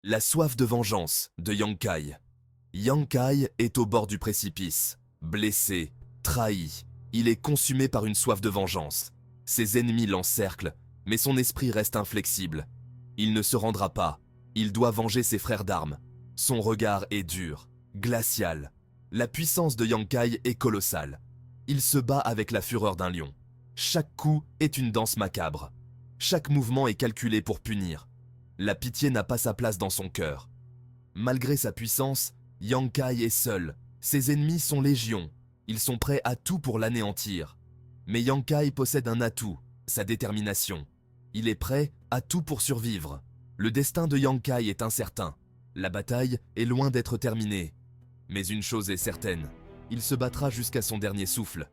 La soif de vengeance de Yang Kai. Yang Kai est au bord du précipice. Blessé, trahi, il est consumé par une soif de vengeance. Ses ennemis l'encerclent, mais son esprit reste inflexible. Il ne se rendra pas. Il doit venger ses frères d'armes. Son regard est dur, glacial. La puissance de Yang Kai est colossale. Il se bat avec la fureur d'un lion. Chaque coup est une danse macabre. Chaque mouvement est calculé pour punir. La pitié n'a pas sa place dans son cœur. Malgré sa puissance, Yang Kai est seul. Ses ennemis sont légion. Ils sont prêts à tout pour l'anéantir. Mais Yang Kai possède un atout, sa détermination. Il est prêt à tout pour survivre. Le destin de Yang Kai est incertain. La bataille est loin d'être terminée. Mais une chose est certaine, il se battra jusqu'à son dernier souffle.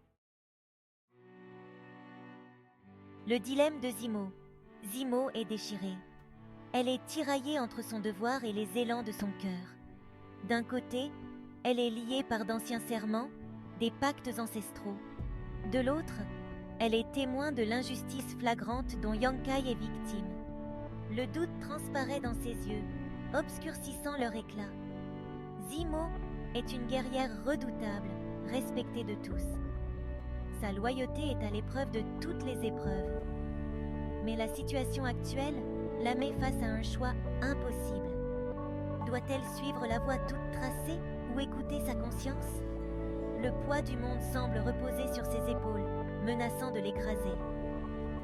Le dilemme de Zimo. Zimo est déchirée. Elle est tiraillée entre son devoir et les élans de son cœur. D'un côté, elle est liée par d'anciens serments, des pactes ancestraux. De l'autre, elle est témoin de l'injustice flagrante dont Yang Kai est victime. Le doute transparaît dans ses yeux, obscurcissant leur éclat. Zimo est une guerrière redoutable, respectée de tous. Sa loyauté est à l'épreuve de toutes les épreuves. Mais la situation actuelle la met face à un choix impossible. Doit-elle suivre la voie toute tracée ou écouter sa conscience? Le poids du monde semble reposer sur ses épaules, menaçant de l'écraser.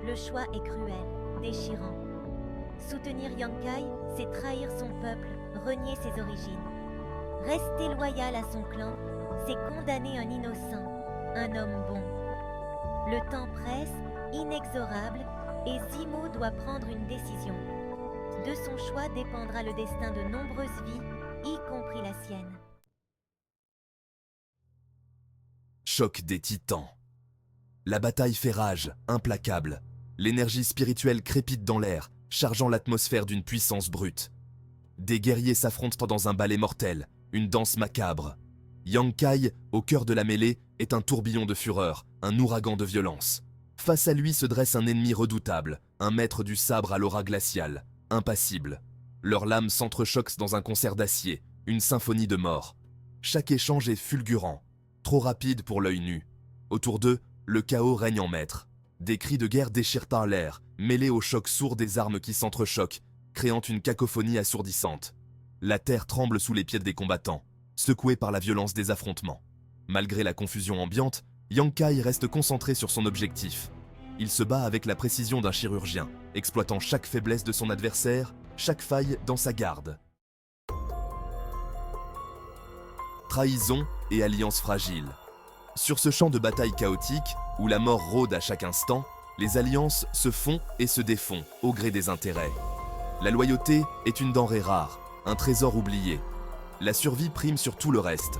Le choix est cruel, déchirant. Soutenir Yang Kai, c'est trahir son peuple, renier ses origines. Rester loyal à son clan, c'est condamner un innocent, un homme bon. Le temps presse, inexorable, et Zimo doit prendre une décision. De son choix dépendra le destin de nombreuses vies, y compris la sienne. Choc des titans. La bataille fait rage, implacable. L'énergie spirituelle crépite dans l'air, chargeant l'atmosphère d'une puissance brute. Des guerriers s'affrontent dans un ballet mortel, une danse macabre. Yang Kai, au cœur de la mêlée, est un tourbillon de fureur, un ouragan de violence. Face à lui se dresse un ennemi redoutable, un maître du sabre à l'aura glaciale, impassible. Leurs lames s'entrechoquent dans un concert d'acier, une symphonie de mort. Chaque échange est fulgurant, trop rapide pour l'œil nu. Autour d'eux, le chaos règne en maître. Des cris de guerre déchirent par l'air, mêlés au choc sourd des armes qui s'entrechoquent, créant une cacophonie assourdissante. La terre tremble sous les pieds des combattants, secouée par la violence des affrontements. Malgré la confusion ambiante, Yang Kai reste concentré sur son objectif. Il se bat avec la précision d'un chirurgien, exploitant chaque faiblesse de son adversaire, chaque faille dans sa garde. Trahison et alliance fragile. Sur ce champ de bataille chaotique, où la mort rôde à chaque instant, les alliances se font et se défont au gré des intérêts. La loyauté est une denrée rare, un trésor oublié. La survie prime sur tout le reste.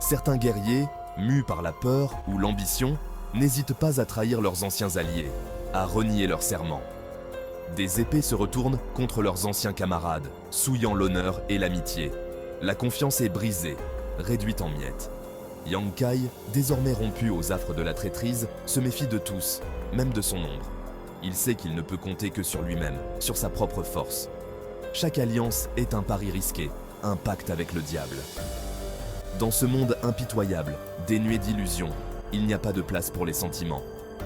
Certains guerriers, mus par la peur ou l'ambition, n'hésitent pas à trahir leurs anciens alliés, à renier leurs serments. Des épées se retournent contre leurs anciens camarades, souillant l'honneur et l'amitié. La confiance est brisée, réduite en miettes. Yang Kai, désormais rompu aux affres de la traîtrise, se méfie de tous, même de son ombre. Il sait qu'il ne peut compter que sur lui-même, sur sa propre force. Chaque alliance est un pari risqué, un pacte avec le diable. Dans ce monde impitoyable, dénué d'illusions, il n'y a pas de place pour les sentiments.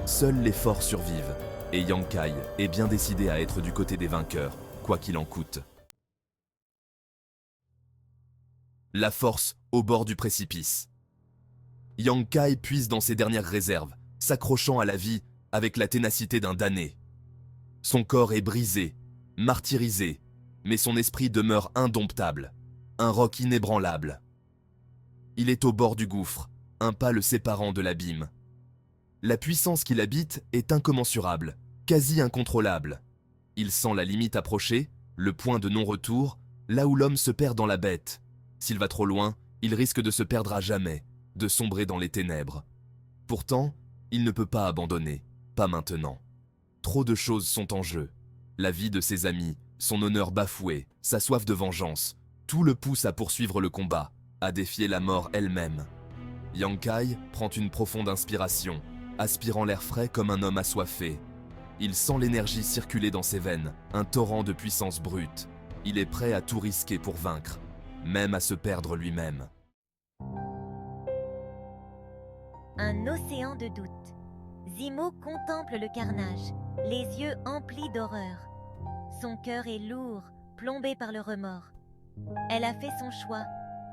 Seuls les forts survivent, et Yang Kai est bien décidé à être du côté des vainqueurs, quoi qu'il en coûte. La force au bord du précipice. Yang Kai puise dans ses dernières réserves, s'accrochant à la vie avec la ténacité d'un damné. Son corps est brisé, martyrisé, mais son esprit demeure indomptable, un roc inébranlable. Il est au bord du gouffre, un pas le séparant de l'abîme. La puissance qui l'habite est incommensurable, quasi incontrôlable. Il sent la limite approcher, le point de non-retour, là où l'homme se perd dans la bête. S'il va trop loin, il risque de se perdre à jamais, de sombrer dans les ténèbres. Pourtant, il ne peut pas abandonner, pas maintenant. Trop de choses sont en jeu. La vie de ses amis, son honneur bafoué, sa soif de vengeance, tout le pousse à poursuivre le combat, à défier la mort elle-même. Yang Kai prend une profonde inspiration, aspirant l'air frais comme un homme assoiffé. Il sent l'énergie circuler dans ses veines, un torrent de puissance brute. Il est prêt à tout risquer pour vaincre, même à se perdre lui-même. Un océan de doute. Zimo contemple le carnage, les yeux emplis d'horreur. Son cœur est lourd, plombé par le remords. Elle a fait son choix,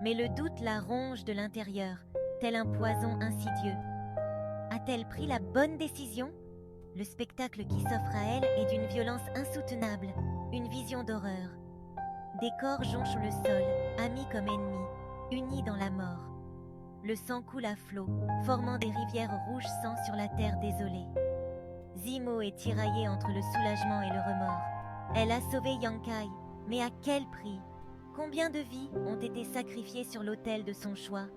mais le doute la ronge de l'intérieur, tel un poison insidieux. A-t-elle pris la bonne décision? Le spectacle qui s'offre à elle est d'une violence insoutenable, une vision d'horreur. Des corps jonchent le sol, amis comme ennemis, unis dans la mort. Le sang coule à flot, formant des rivières rouges sang sur la terre désolée. Zimo est tiraillée entre le soulagement et le remords. Elle a sauvé Yankai, mais à quel prix? Combien de vies ont été sacrifiées sur l'autel de son choix?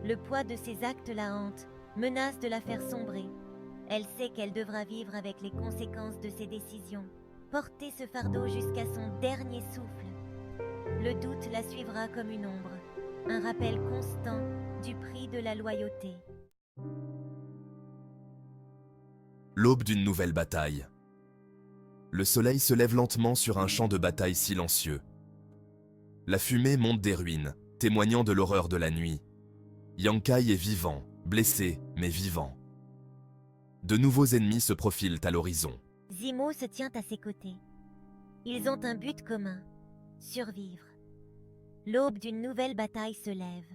Le poids de ses actes la hante, menace de la faire sombrer. Elle sait qu'elle devra vivre avec les conséquences de ses décisions, porter ce fardeau jusqu'à son dernier souffle. Le doute la suivra comme une ombre, un rappel constant du prix de la loyauté. L'aube d'une nouvelle bataille. Le soleil se lève lentement sur un champ de bataille silencieux. La fumée monte des ruines, témoignant de l'horreur de la nuit. Yankai est vivant, blessé, mais vivant. De nouveaux ennemis se profilent à l'horizon. Zimo se tient à ses côtés. Ils ont un but commun, survivre. L'aube d'une nouvelle bataille se lève.